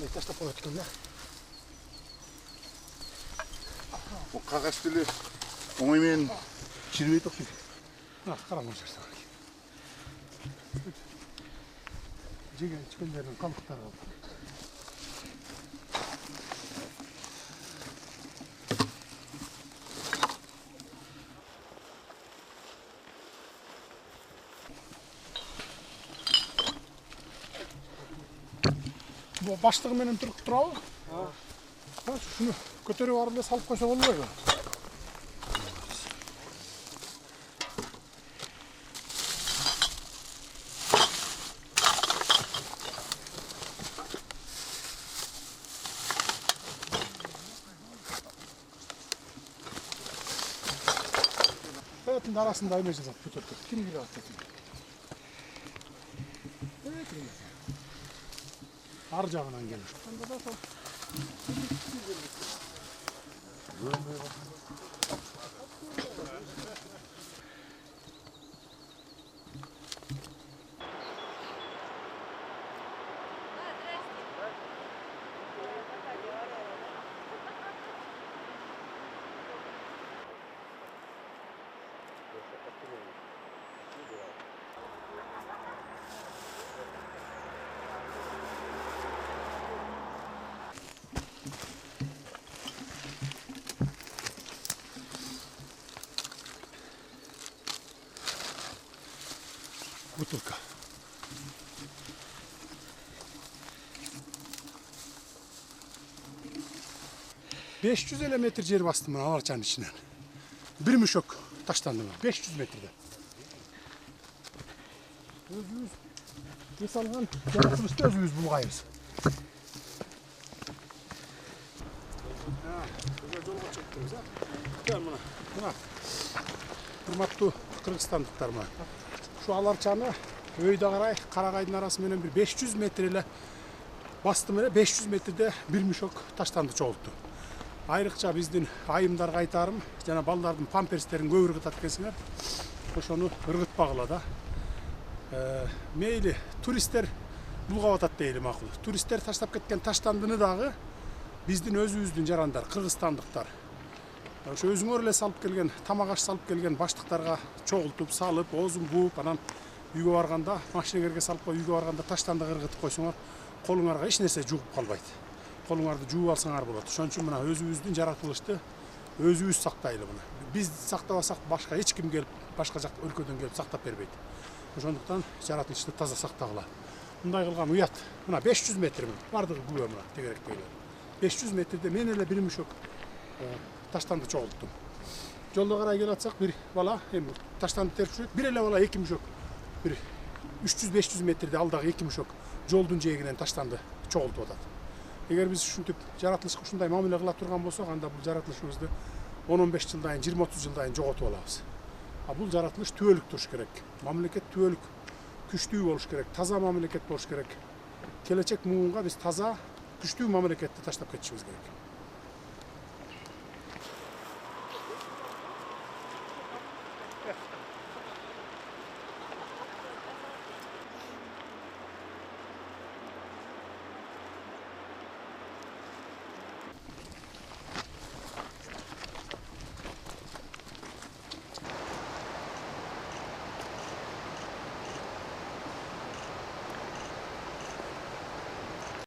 Андай таштап коет экен да. О кагаз деле оңой менен чирбейт окшойт. Караңыз жасап. Жеген чикендердин калдыктары бар. Bu başlığı benim Türk turabı. Ha, şunu kötürüp arıp ele salıp koysa bolbойбу. Hayatın arasında öyle yazıp kötürtür. Kim gibi atıyor? Evet, Ar жағынан gelir. Butulka. ...550 metre yer bastım ben Alarçanın içinden. Bir müşok taşlandım ben. 500 metrede. Özümüz yasalgan yaratılışta özümüz bulgayız. Güzel yolga çektiniz ha. Gel buna. Hurmatlı Kırgızstanlıklar mı? Şu Alarçanı öйдө карай Карагайдын арасы менен bir 500 метр эле бастым эле 500 метрде bir müşok таштанды чогултту. Айрыкча биздин айымдарга айтарым, жана балдардын памперстерин көп ыргытат экенсиңер. Ошону ыргытпагыла да. Мейли туристтер булгап атат дейли макул. Туристтер таштап кеткен таштандыны дагы биздин өзүбүздүн жарандар, кыргызстандыктар. Ошо өзүңөр эле салып келген, тамак аш салып келген баштыктарга чогултуп, салып, оозун бууп, анан үйгө барганда, машинелерге салып коюп, үйгө барганда таштанды ыргытып койсоңор, колуңарга эч нерсе жугуп калбайт. Колуңарды жууп алсаңар болот. Ошон үчүн мына өзүбүздүн жаратылышты өзүбүз сактайлы муну. Биз сактабасак башка эч ким келип, башка жак өлкөдөн келип сактап бербейт. Ошондуктан жаратылышты таза сактагыла. Мындай кылган уят. Мына 500 метр бардыгы күбө мына тегеректейлер. 500 метрде мен эле bir müşok таштанды чогулттум. Жолдо карай келатсак bir бала эми таштанды терчүрөт. Bir эле бала 2 müşok. Bir 300-500 метрде алдагы 2 müşok жолдун жээгинен таштанды чогултуп атат. Эгер биз ушинтип жаратылышка ушундай мамиле кыла турган болсок, анда бул жаратылышыбызды 10-15 жылдан кийин, 20-30 жылдан кийин жоготуп алабыз. А бул жаратылыш түбөлүк туруш керек. Мамлекет түбөлүк күчтүү болуш керек, таза мамлекет болуш керек. Келечек муунга биз таза, күчтүү мамлекетти таштап кетишибиз керек.